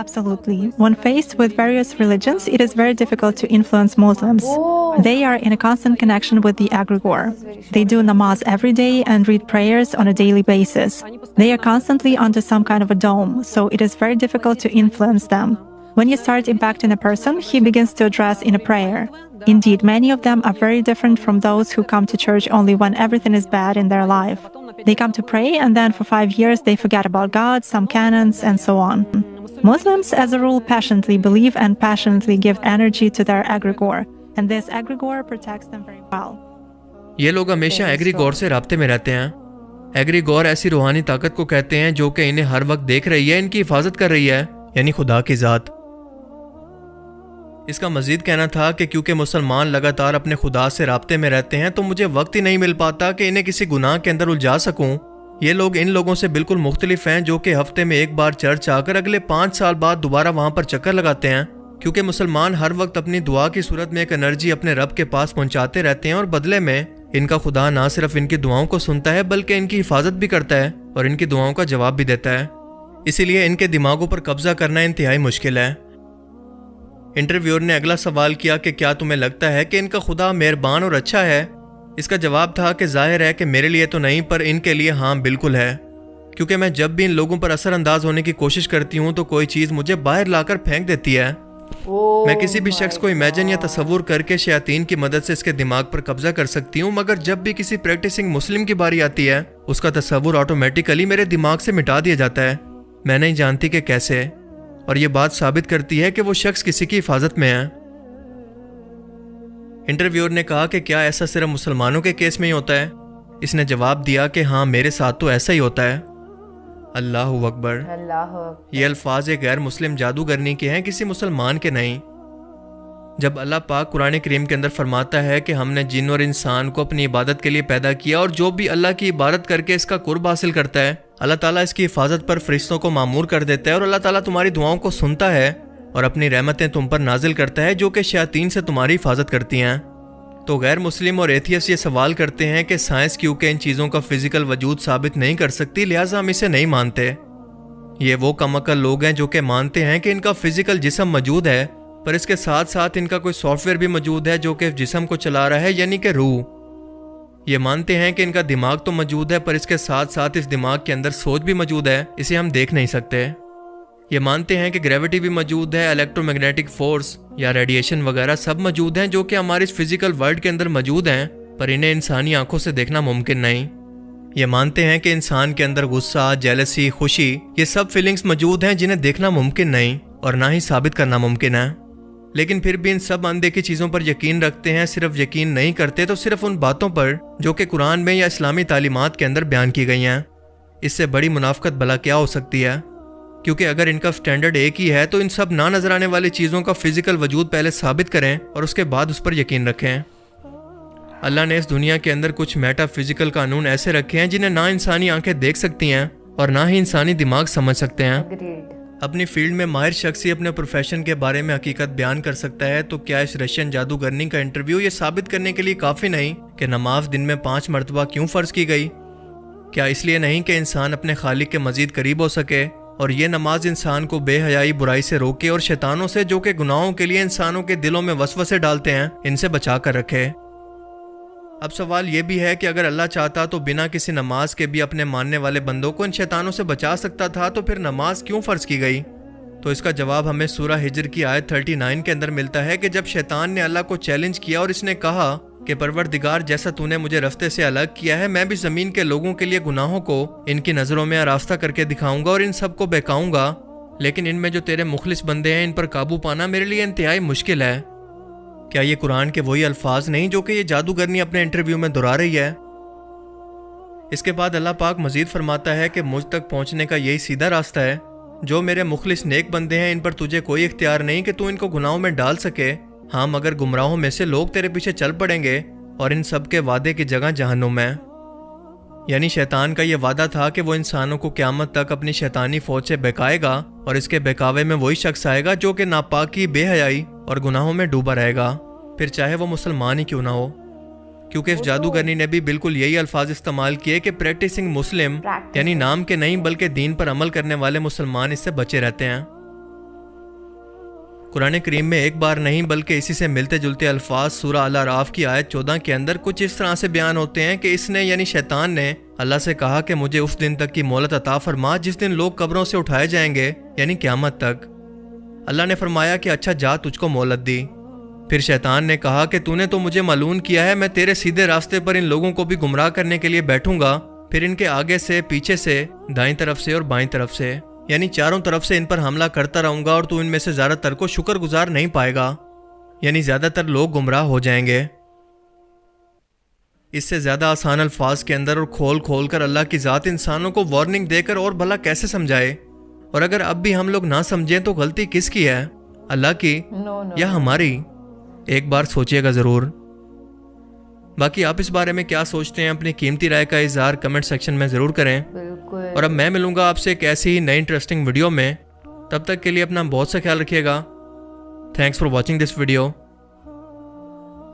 Absolutely. When faced with various religions, it is very difficult to influence Muslims. They are in a constant connection with the egregore. They do namaz every day and read prayers on a daily basis. They are constantly under some kind of a dome, so it is very difficult to influence them. When you start impacting a person, he begins to address in a prayer. Indeed, many of them are very different from those who come to church only when everything is bad in their life. They come to pray and then for 5 years they forget about God, some canons, and so on. Muslims, as a rule, passionately believe and passionately give energy to their egregore. and this egregore protects them very well. یہ لوگ ہمیشہ ایگریگور سے رابطے میں رہتے ہیں. ایگریگور ایسی روحانی طاقت کو کہتے ہیں جو کہ انہیں ہر وقت دیکھ رہی ہے, ان کی حفاظت کر رہی ہے, یعنی خدا کی ذات. اس کا مزید کہنا تھا کہ کیونکہ مسلمان لگاتار اپنے خدا سے رابطے میں رہتے ہیں تو مجھے وقت ہی نہیں مل پاتا کہ انہیں کسی گناہ کے اندر الجھا سکوں. یہ لوگ ان لوگوں سے بالکل مختلف ہیں جو کہ ہفتے میں ایک بار چرچ آ کر اگلے 5 سال بعد دوبارہ وہاں پر چکر لگاتے ہیں, کیونکہ مسلمان ہر وقت اپنی دعا کی صورت میں ایک انرجی اپنے رب کے پاس پہنچاتے رہتے ہیں, اور بدلے میں ان کا خدا نہ صرف ان کی دعاؤں کو سنتا ہے بلکہ ان کی حفاظت بھی کرتا ہے اور ان کی دعاؤں کا جواب بھی دیتا ہے. اسی لیے ان کے دماغوں پر قبضہ کرنا انتہائی مشکل ہے. انٹرویور نے اگلا سوال کیا کہ کیا تمہیں لگتا ہے کہ ان کا خدا مہربان اور اچھا ہے؟ اس کا جواب تھا کہ ظاہر ہے کہ میرے لیے تو نہیں, پر ان کے لیے ہاں بالکل ہے, کیونکہ میں جب بھی ان لوگوں پر اثر انداز ہونے کی کوشش کرتی ہوں تو کوئی چیز مجھے باہر لا کر پھینک دیتی ہے. میں کسی بھی شخص کو امیجن یا تصور کر کے شیاطین کی مدد سے اس کے دماغ پر قبضہ کر سکتی ہوں, مگر جب بھی کسی پریکٹسنگ مسلم کی باری آتی ہے اس کا تصور آٹومیٹیکلی میرے دماغ سے مٹا دیا جاتا ہے. میں نہیں جانتی کہ کیسے, اور یہ بات ثابت کرتی ہے کہ وہ شخص کسی کی حفاظت میں ہے. انٹرویور نے کہا کہ کیا ایسا صرف مسلمانوں کے کیس میں ہی ہوتا ہے؟ اس نے جواب دیا کہ ہاں میرے ساتھ تو ایسا ہی ہوتا ہے. اللہ اکبر. یہ الفاظ ایک غیر مسلم جادوگرنی کے ہیں, کسی مسلمان کے نہیں. جب اللہ پاک قرآن کریم کے اندر فرماتا ہے کہ ہم نے جن اور انسان کو اپنی عبادت کے لیے پیدا کیا, اور جو بھی اللہ کی عبادت کر کے اس کا قرب حاصل کرتا ہے اللہ تعالیٰ اس کی حفاظت پر فرشتوں کو مامور کر دیتا ہے, اور اللہ تعالیٰ تمہاری دعاؤں کو سنتا ہے اور اپنی رحمتیں تم پر نازل کرتا ہے جو کہ شیاطین سے تمہاری حفاظت کرتی ہیں. تو غیر مسلم اور ایتھیسٹ یہ سوال کرتے ہیں کہ سائنس کیونکہ ان چیزوں کا فزیکل وجود ثابت نہیں کر سکتی لہٰذا ہم اسے نہیں مانتے. یہ وہ کم عقل لوگ ہیں جو کہ مانتے ہیں کہ ان کا فزیکل جسم موجود ہے, پر اس کے ساتھ ساتھ ان کا کوئی سافٹ ویئر بھی موجود ہے جو کہ جسم کو چلا رہا ہے, یعنی کہ روح. یہ مانتے ہیں کہ ان کا دماغ تو موجود ہے پر اس کے ساتھ ساتھ اس دماغ کے اندر سوچ بھی موجود ہے, اسے ہم دیکھ نہیں سکتے. یہ مانتے ہیں کہ گریوٹی بھی موجود ہے, الیکٹرو میگنیٹک فورس یا ریڈیشن وغیرہ سب موجود ہیں جو کہ ہمارے اس فزیکل ورلڈ کے اندر موجود ہیں, پر انہیں انسانی آنکھوں سے دیکھنا ممکن نہیں. یہ مانتے ہیں کہ انسان کے اندر غصہ, جیلسی, خوشی, یہ سب فیلنگز موجود ہیں جنہیں دیکھنا ممکن نہیں اور نہ ہی ثابت کرنا ممکن ہے. لیکن پھر بھی ان سب اندیکھی چیزوں پر یقین رکھتے ہیں. صرف یقین نہیں کرتے تو صرف ان باتوں پر جو کہ قرآن میں یا اسلامی تعلیمات کے اندر بیان کی گئی ہیں. اس سے بڑی منافقت بھلا کیا ہو سکتی ہے؟ کیونکہ اگر ان کا سٹینڈرڈ ایک ہی ہے تو ان سب نہ نظر آنے والی چیزوں کا فزیکل وجود پہلے ثابت کریں اور اس کے بعد اس پر یقین رکھیں. اللہ نے اس دنیا کے اندر کچھ میٹا فزیکل قانون ایسے رکھے ہیں جنہیں نہ انسانی آنکھیں دیکھ سکتی ہیں اور نہ ہی انسانی دماغ سمجھ سکتے ہیں. اپنی فیلڈ میں ماہر شخص ہی اپنے پروفیشن کے بارے میں حقیقت بیان کر سکتا ہے, تو کیا اس رشین جادوگرنی کا انٹرویو یہ ثابت کرنے کے لیے کافی نہیں کہ نماز دن میں 5 مرتبہ کیوں فرض کی گئی؟ کیا اس لیے نہیں کہ انسان اپنے خالق کے مزید قریب ہو سکے, اور یہ نماز انسان کو بے حیائی, برائی سے روکے اور شیطانوں سے جو کہ گناہوں کے لیے انسانوں کے دلوں میں وسوسے ڈالتے ہیں ان سے بچا کر رکھے؟ اب سوال یہ بھی ہے کہ اگر اللہ چاہتا تو بنا کسی نماز کے بھی اپنے ماننے والے بندوں کو ان شیطانوں سے بچا سکتا تھا, تو پھر نماز کیوں فرض کی گئی؟ تو اس کا جواب ہمیں سورہ ہجر کی آیت 39 کے اندر ملتا ہے کہ جب شیطان نے اللہ کو چیلنج کیا اور اس نے کہا کہ پروردگار جیسا تو نے مجھے رستے سے الگ کیا ہے, میں بھی زمین کے لوگوں کے لیے گناہوں کو ان کی نظروں میں آراستہ کر کے دکھاؤں گا اور ان سب کو بہکاؤں گا, لیکن ان میں جو تیرے مخلص بندے ہیں ان پر قابو پانا میرے لیے انتہائی مشکل ہے. کیا یہ قرآن کے وہی الفاظ نہیں جو کہ یہ جادوگرنی اپنے انٹرویو میں دہرا رہی ہے؟ اس کے بعد اللہ پاک مزید فرماتا ہے کہ مجھ تک پہنچنے کا یہی سیدھا راستہ ہے. جو میرے مخلص نیک بندے ہیں ان پر تجھے کوئی اختیار نہیں کہ تو ان کو گناہوں میں ڈال سکے. ہاں مگر گمراہوں میں سے لوگ تیرے پیچھے چل پڑیں گے اور ان سب کے وعدے کی جگہ جہنم ہے. یعنی شیطان کا یہ وعدہ تھا کہ وہ انسانوں کو قیامت تک اپنی شیطانی فوج سے بہکائے گا, اور اس کے بہکاوے میں وہی شخص آئے گا جو کہ ناپاکی, بے حیائی اور گناہوں میں ڈوبا رہے گا, پھر چاہے وہ مسلمان ہی کیوں نہ ہو. کیونکہ اس جادوگرنی نے بھی بالکل یہی الفاظ استعمال کیے کہ پریکٹسنگ مسلم, یعنی نام کے نہیں بلکہ دین پر عمل کرنے والے مسلمان اس سے بچے رہتے ہیں. قرآن کریم میں ایک بار نہیں بلکہ اسی سے ملتے جلتے الفاظ سورہ الاعراف کی آیت 14 کے اندر کچھ اس طرح سے بیان ہوتے ہیں کہ اس نے یعنی شیطان نے اللہ سے کہا کہ مجھے اس دن تک کی مہلت عطا فرما جس دن لوگ قبروں سے اٹھائے جائیں گے, یعنی قیامت تک. اللہ نے فرمایا کہ اچھا جا, تجھ کو مہلت دی. پھر شیطان نے کہا کہ تو نے تو مجھے معلوم کیا ہے, میں تیرے سیدھے راستے پر ان لوگوں کو بھی گمراہ کرنے کے لیے بیٹھوں گا, پھر ان کے آگے سے, پیچھے سے, دائیں طرف سے اور بائیں طرف سے, یعنی چاروں طرف سے ان پر حملہ کرتا رہوں گا, اور تو ان میں سے زیادہ تر کو شکر گزار نہیں پائے گا. یعنی زیادہ تر لوگ گمراہ ہو جائیں گے. اس سے زیادہ آسان الفاظ کے اندر اور کھول کھول کر اللہ کی ذات انسانوں کو وارننگ دے کر اور بھلا کیسے سمجھائے؟ اور اگر اب بھی ہم لوگ نہ سمجھیں تو غلطی کس کی ہے؟ اللہ کی یا ہماری؟ ایک بار سوچئے گا ضرور. باقی آپ اس بارے میں کیا سوچتے ہیں؟ اپنی قیمتی رائے کا اظہار کمنٹ سیکشن میں ضرور کریں. اور اب میں ملوں گا آپ سے ایک ایسی ہی نئی انٹرسٹنگ ویڈیو میں. تب تک کے لیے اپنا بہت سا خیال رکھیے گا. Thanks for watching this video.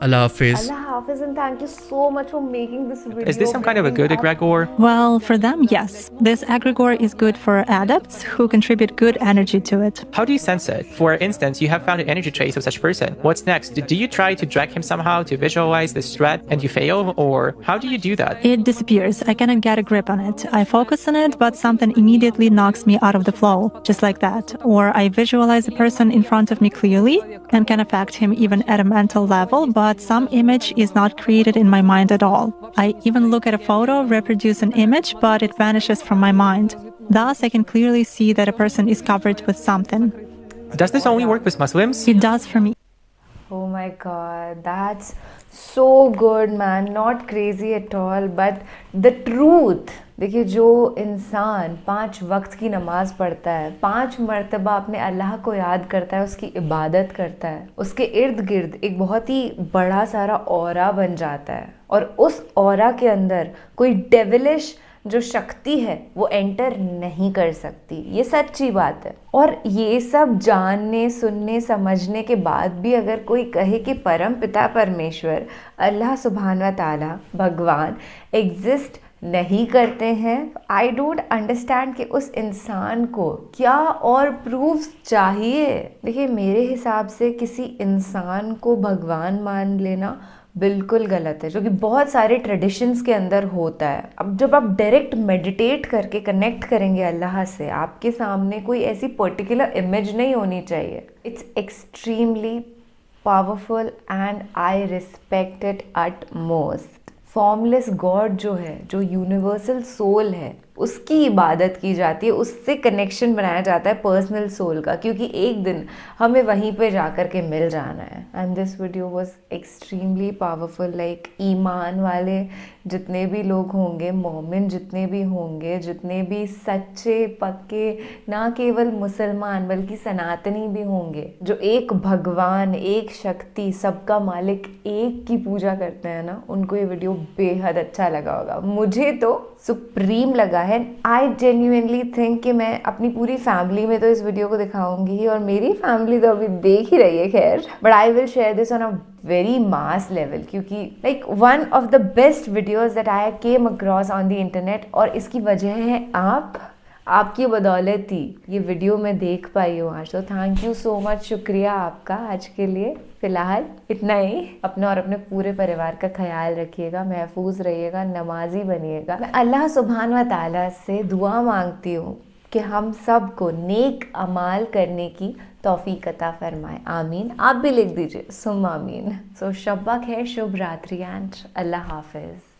اللہ حافظ. Allah Hafiz, and thank you so much for making this video. Is this some kind of a good egregore? Well, for them, yes. This egregore is good for adepts who contribute good energy to it. How do you sense it? For instance, you have found an energy trace of such person. What's next? Do you try to drag him somehow to visualize this threat and you fail? Or how do you do that? It disappears. I cannot get a grip on it. I focus on it, but something immediately knocks me out of the flow, just like that. Or I visualize the person in front of me clearly and can affect him even at a mental level, but some image is not created in my mind at all. I even look at a photo, reproduce an image, but it vanishes from my mind. Thus, I can clearly see that a person is covered with something. Does this only work with Muslims? It does for me. Oh my God, that's so good, man. Not crazy at all, but the truth. دیکھیے جو انسان 5 وقت کی نماز پڑھتا ہے، 5 مرتبہ اپنے اللہ کو یاد کرتا ہے، اس کی عبادت کرتا ہے، اس کے ارد گرد ایک بہت ہی بڑا سارا اورا بن جاتا ہے، اور اس اورا کے اندر کوئی ڈیولش جو شکتی ہے وہ انٹر نہیں کر سکتی. یہ سچی بات ہے. اور یہ سب جاننے سننے سمجھنے کے بعد بھی اگر کوئی کہے کہ پرم پتا پرمیشور اللہ سبحانہ و تعالیٰ بھگوان ایگزسٹ نہیں کرتے ہیں، آئی ڈونٹ انڈرسٹینڈ کہ اس انسان کو کیا اور پروفس چاہیے. دیکھیے میرے حساب سے کسی انسان کو بھگوان مان لینا بالکل غلط ہے، جو کہ بہت سارے ٹریڈیشنز کے اندر ہوتا ہے. اب جب آپ ڈائریکٹ میڈیٹیٹ کر کے کنیکٹ کریں گے اللہ سے، آپ کے سامنے کوئی ایسی پرٹیکولر امیج نہیں ہونی چاہیے. It's extremely powerful and I respect it at most. Formless god جو ہے، جو یونیورسل سول ہے، اس کی عبادت کی جاتی ہے، اس سے کنیکشن بنایا جاتا ہے پرسنل سول کا، کیونکہ ایک دن ہمیں وہیں پہ جا کر کے مل جانا ہے. And this video was extremely powerful. Like ایمان والے جتنے بھی لوگ ہوں گے، مومن جتنے بھی ہوں گے، جتنے بھی سچے پکے نہ کیول مسلمان بلکہ سناتنی بھی ہوں گے، جو ایک بھگوان، ایک شکتی، سب کا مالک ایک کی پوجا کرتے ہیں نا، ان کو یہ ویڈیو بے حد اچھا لگا ہوگا. مجھے تو سپریم لگا ہے. آئی جینیوئنلی تھنک کہ میں اپنی پوری فیملی میں تو اس ویڈیو کو دکھاؤں گی، اور میری فیملی تو ابھی دیکھ ہی رہی ہے خیر، but I will share this on a very mass level, کیونکہ like one of the best videos that I came across on the internet. اور اس کی وجہ ہے آپ کی بدولت ہی یہ ویڈیو میں دیکھ پائی ہوں آج. تو تھینک یو سو مچ، شکریہ آپ کا آج کے لیے. فی الحال اتنا ہی. اپنا اور اپنے پورے پریوار کا خیال رکھیے گا، محفوظ رہیے گا، نمازی بنیے گا. میں اللہ سبحانہ و تعالیٰ سے دعا مانگتی ہوں کہ ہم سب کو نیک اعمال کرنے کی توفیق عطا فرمائے. آمین. آپ بھی لکھ دیجئے ثم آمین. سو شب بخیر، شبھ راتری اینڈ اللہ حافظ.